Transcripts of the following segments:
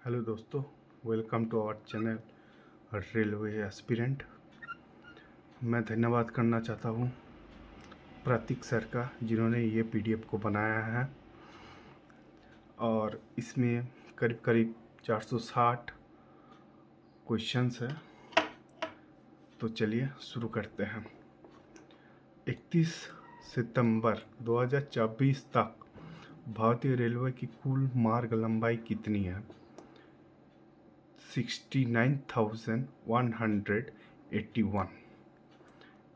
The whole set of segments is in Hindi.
हेलो दोस्तों, welcome to our channel railway aspirant. मैं धन्यवाद करना चाहता हूँ प्रतीक सर का, जिन्होंने ये पीडीएफ को बनाया है और इसमें करीब करीब 460 क्वेश्चंस है। तो चलिए शुरू करते हैं। 31 सितंबर 2024 तक भारतीय रेलवे की कुल मार्ग लंबाई कितनी है? 69,181।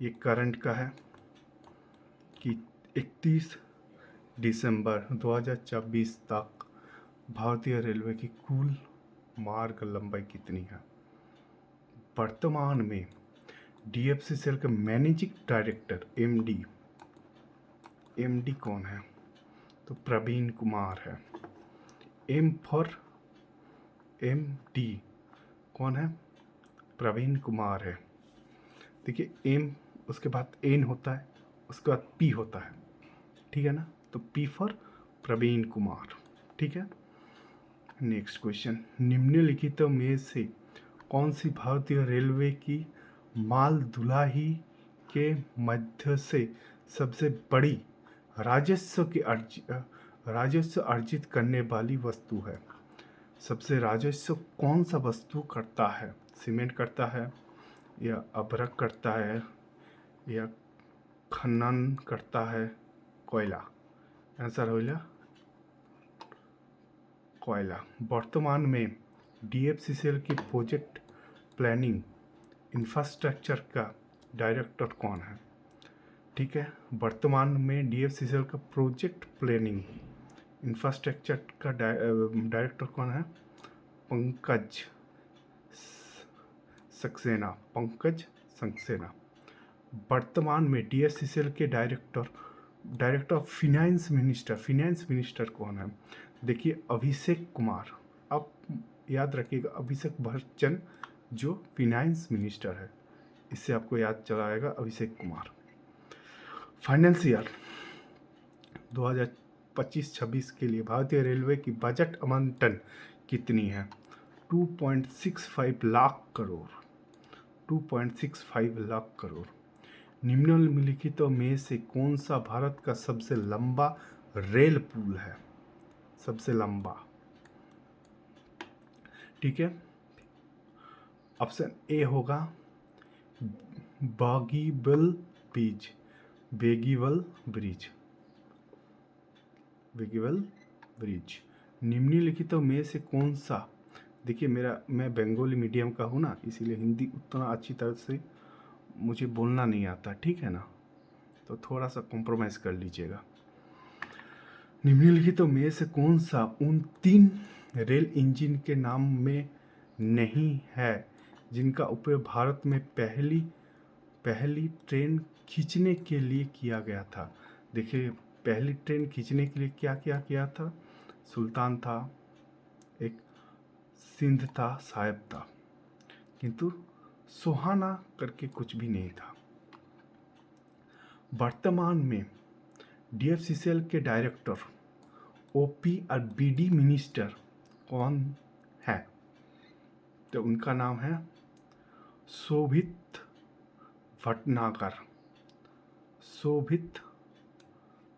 ये करंट का है कि 31 दिसंबर 2024 तक भारतीय रेलवे की कुल मार्ग लंबाई कितनी है। वर्तमान में डीएफसीसीएल के मैनेजिंग डायरेक्टर एमडी कौन है? तो प्रवीण कुमार है। एम फॉर एमडी कौन है? प्रवीण कुमार है। देखिए, एम उसके बाद एन होता है, उसके बाद पी होता है, ठीक है ना। तो पी फॉर प्रवीण कुमार, ठीक है। नेक्स्ट क्वेश्चन, निम्नलिखितों में से कौन सी भारतीय रेलवे की माल ढुलाई के मध्य से सबसे बड़ी राजस्व अर्जित करने वाली वस्तु है? सबसे राजस्व कौन सा वस्तु करता है? सीमेंट करता है, या अभ्रक करता है, या खनन करता है? कोयला। आंसर हो गया कोयला। वर्तमान में डीएफसीसीएल की प्रोजेक्ट प्लानिंग इंफ्रास्ट्रक्चर का डायरेक्टर कौन है? ठीक है, वर्तमान में डीएफसीसीएल का प्रोजेक्ट प्लानिंग इंफ्रास्ट्रक्चर का डायरेक्टर कौन है? पंकज सक्सेना। वर्तमान में डीएफसीसीएल के डायरेक्टर ऑफ फिनेंस मिनिस्टर कौन है? देखिए, अभिषेक कुमार। अब याद रखिएगा, अभिषेक बच्चन जो फिनेंस मिनिस्टर है, इससे आपको याद चला आएगा अभिषेक कुमार। फाइनेंस ईयर 2025-26 के लिए भारतीय रेलवे की बजट आवंटन कितनी है? 2.65 लाख करोड़। 2.65 लाख करोड़। निम्नलिखितों में से कौन सा भारत का सबसे लंबा रेल पुल है? सबसे लंबा, ठीक है। ऑप्शन ए होगा बेगीवल ब्रिज। निम्नलिखितों में से कौन सा, देखिए मैं बंगाली मीडियम का हूँ ना, इसीलिए हिंदी उतना अच्छी तरह से मुझे बोलना नहीं आता, ठीक है ना। तो थोड़ा सा कॉम्प्रोमाइज़ कर लीजिएगा। निम्नलिखितों में से कौन सा उन 3 रेल इंजन के नाम में नहीं है जिनका उपयोग भारत में पहली ट्रेन खींचने के लिए किया गया था? देखिए, पहली ट्रेन खींचने के लिए क्या किया था? सुल्तान था, एक सिंध था, साहेब था, किंतु सोहाना करके कुछ भी नहीं था। वर्तमान में डीएफसीसीएल के डायरेक्टर ओपी और बीडी मिनिस्टर कौन है? तो उनका नाम है शोभित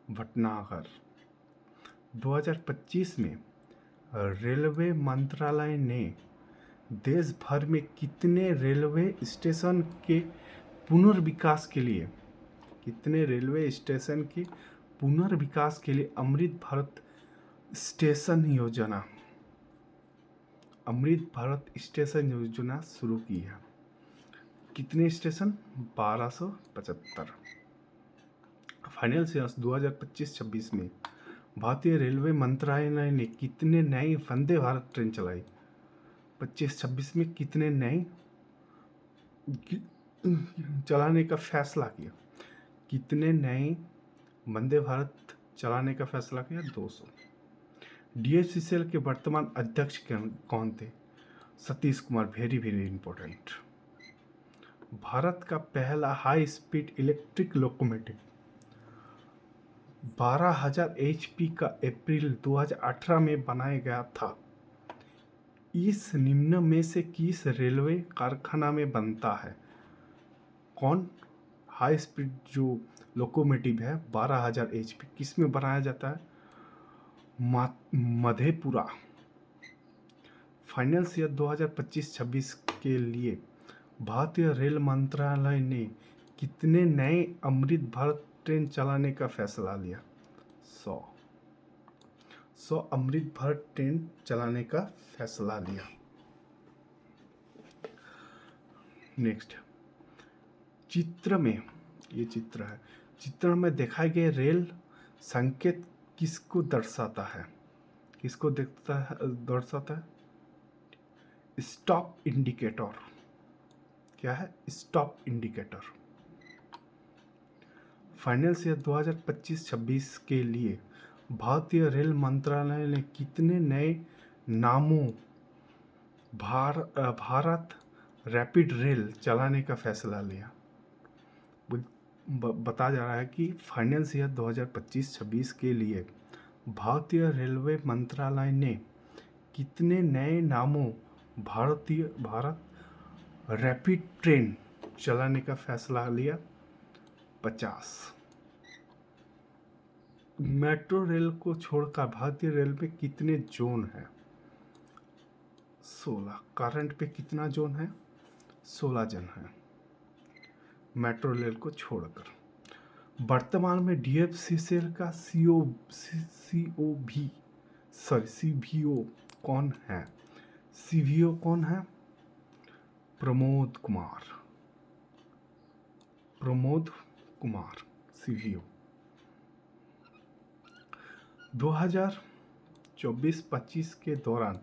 भटनागर। 2025 में रेलवे मंत्रालय ने देश भर में कितने रेलवे स्टेशन के पुनर्विकास के लिए अमृत भारत स्टेशन योजना शुरू की है? कितने स्टेशन? 1275। फाइनेंस ईयर 2025-26 में भारतीय रेलवे मंत्रालय ने कितने नए वंदे भारत ट्रेन चलाई? 25-26 में कितने नए चलाने का फैसला किया? कितने नए वंदे भारत चलाने का फैसला किया? 200। डीएफसीसीएल के वर्तमान अध्यक्ष कौन थे? सतीश कुमार। Very important. भारत का पहला high speed electric locomotive 12,000 HP का अप्रैल 2018 में बनाया गया था। इस निम्न में से किस रेलवे कारखाना में बनता है? कौन? हाई स्पीड जो लोकोमोटिव है 12,000 HP किस में बनाया जाता है? मधेपुरा। फाइनेंस ईयर 2025-26 के लिए भारतीय रेल मंत्रालय ने कितने नए अमृत भारत ट्रेन चलाने का फैसला लिया? 100 अमृत भारत ट्रेन चलाने का फैसला लिया। नेक्स्ट, चित्र में, ये चित्र है, चित्र में दिखाए गए रेल संकेत किसको दर्शाता है? किसको दर्शाता है? Stop indicator. क्या है? Stop indicator. फाइनेंस ईयर 2025-26 के लिए भारतीय रेल मंत्रालय ने कितने नए नामों भारत रैपिड रेल चलाने का फैसला लिया? बताया जा रहा है कि फाइनेंस ईयर 2025-26 के लिए भारतीय रेलवे मंत्रालय ने कितने नए नामों भारत रैपिड ट्रेन चलाने का फैसला लिया? 50। मेट्रो रेल को छोड़कर भारतीय रेल में कितने जोन हैं? 16। करंट पे कितना जोन है? 16 जोन है मेट्रो रेल को छोड़कर। वर्तमान में DFCCL का CVO कौन है? CVO कौन है? प्रमोद कुमार CVO। 2024-25 के दौरान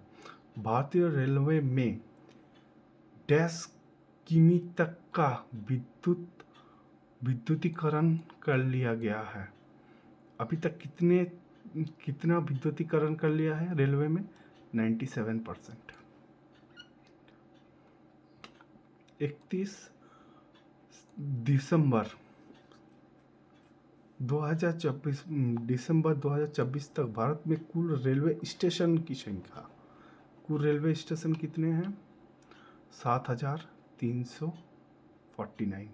भारतीय रेलवे में डैश किमी तक का विद्युतीकरण कर लिया गया है? अभी तक कितना विद्युतीकरण कर लिया है रेलवे में? 97%। 31 दिसंबर 2024 तक भारत में कुल रेलवे स्टेशन की संख्या, कुल रेलवे स्टेशन कितने हैं? 7,349,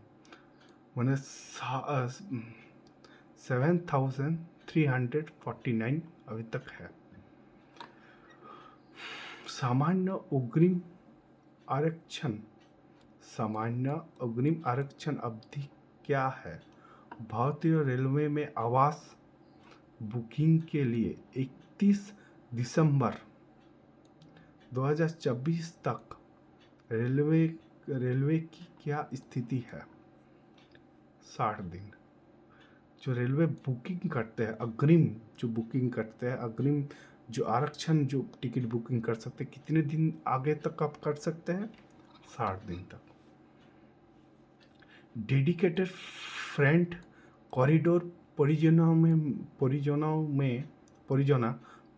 मैंने 7,349 अभी तक है। सामान्य अग्रिम आरक्षण अवधि क्या है? भारतीय रेलवे में आवास बुकिंग के लिए 31 दिसंबर 2024 तक रेलवे की क्या स्थिति है? 60 दिन। जो रेलवे बुकिंग करते हैं, अग्रिम जो आरक्षण, जो टिकट बुकिंग कर सकते हैं, कितने दिन आगे तक आप कर सकते हैं? 60 दिन तक। डेडिकेटेड फ्रेट कॉरिडोर परियोजना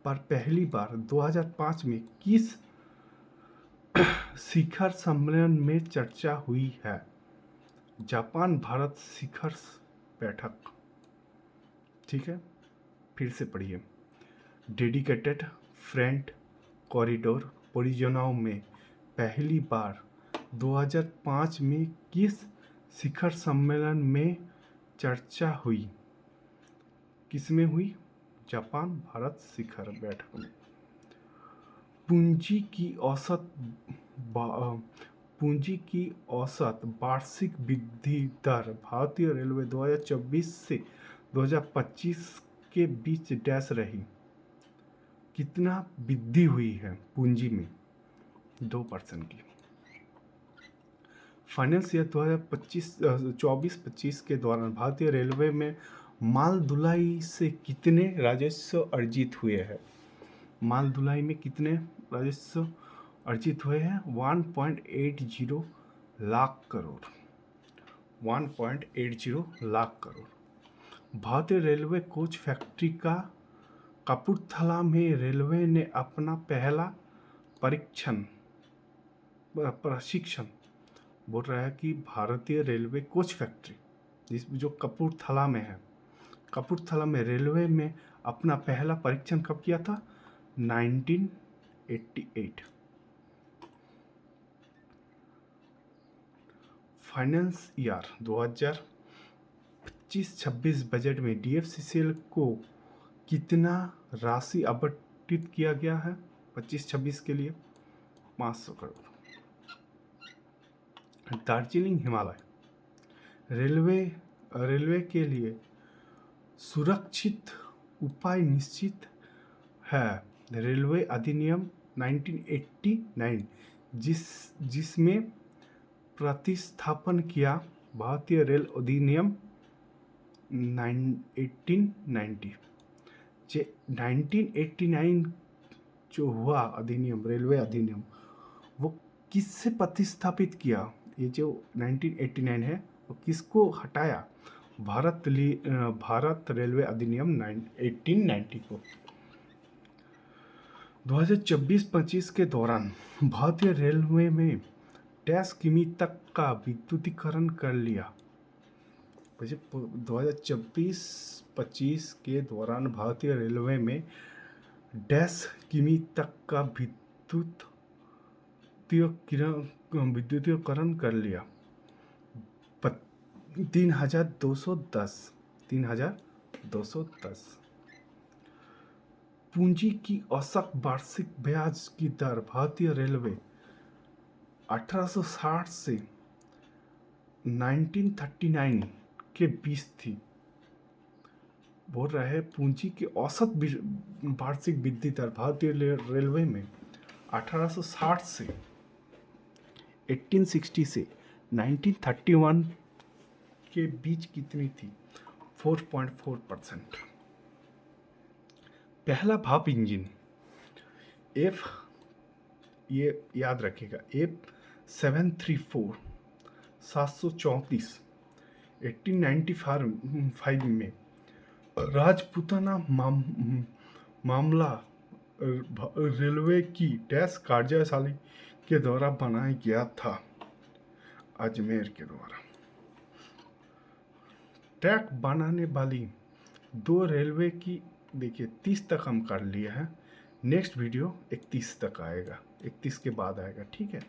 पर पहली बार 2005 में किस शिखर सम्मेलन में चर्चा हुई है? जापान भारत शिखर बैठक। ठीक है, फिर से पढ़िए। डेडिकेटेड फ्रेट कॉरिडोर परियोजनाओं में पहली बार 2005 में किस शिखर सम्मेलन में चर्चा हुई? किस में हुई? जापान भारत शिखर बैठक में। पूंजी की औसत वार्षिक वृद्धि दर भारतीय रेलवे 2024 से 2025 के बीच डैश रही? कितना वृद्धि हुई है पूंजी में? 2% की। फाइनेंस ईयर 2024-25 के दौरान भारतीय रेलवे में माल ढुलाई से कितने राजस्व अर्जित हुए हैं? माल ढुलाई में कितने राजस्व अर्जित हुए हैं? 1.80 लाख करोड़। 1.80 लाख करोड़। भारतीय रेलवे कोच फैक्ट्री का कपूरथला में रेलवे ने अपना पहला प्रशिक्षण बोल रहा है कि भारतीय रेलवे कोच फैक्ट्री जो कपूरथला में है, कपूरथला में रेलवे में अपना पहला परीक्षण कब किया था? 1988। फाइनेंस ईयर 2025-26 बजट में DFCCL को कितना राशि आवंटित किया गया है 25-26 के लिए? 500 करोड़। दार्जिलिंग हिमालय रेलवे के लिए सुरक्षित उपाय निश्चित है। रेलवे अधिनियम 1989 जिसमें प्रतिस्थापन किया भारतीय रेल अधिनियम 1989 जो हुआ अधिनियम, रेलवे अधिनियम, वो किससे प्रतिस्थापित किया? ये जो 1989 है वो किसको हटाया? भारत रेलवे अधिनियम 1890 को। 2024-25 के दौरान भारतीय रेलवे में डैश किमी तक का विद्युतीकरण कर लिया। 2024-25 के दौरान भारतीय रेलवे में डैश किमी तक का विद्युतीकरण कर लिया। 3210। पूंजी की औसत वार्षिक ब्याज की दर भारतीय रेलवे 1860 से 1939 के बीच थी। बोल रहा है पूंजी की औसत वार्षिक वृद्धि दर भारतीय रेलवे में 1860 से 1860 से 1931 के बीच कितनी थी? 4.4%। पहला भाप इंजन ये याद रखिएगा, F734 734 1895 में राजपुताना मामला रेलवे की डैश कार्यशाला के द्वारा बनाया गया था, अजमेर के द्वारा। ट्रैक बनाने वाली 2 रेलवे की, देखिए 30 तक हम कर लिए हैं। नेक्स्ट वीडियो 31 तक आएगा, 31 के बाद आएगा, ठीक है।